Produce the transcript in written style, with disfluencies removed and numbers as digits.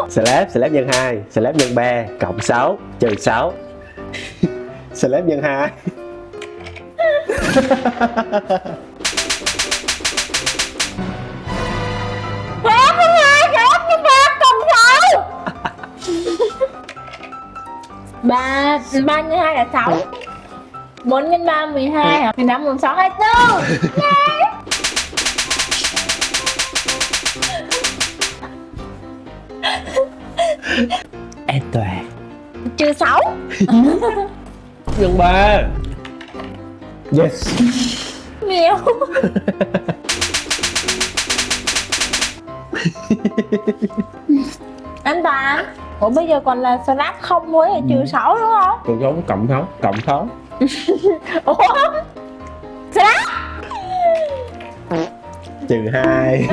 Slab nhân 2, slab nhân 3 cộng 6 trừ 6. Slab nhân 2. Slab nhân 2 slab nhân 3 cộng 6. 3 nhân 2 là 6. 4 nhân 3 12, 15 16 24. An toàn. Trừ 6. Nhân 3. Yes. Nhiều. Anh Toàn, ủa bây giờ còn là slab không với là trừ 6 đúng không? Còn giống cộng 6. Ủa? Slab Trừ 2.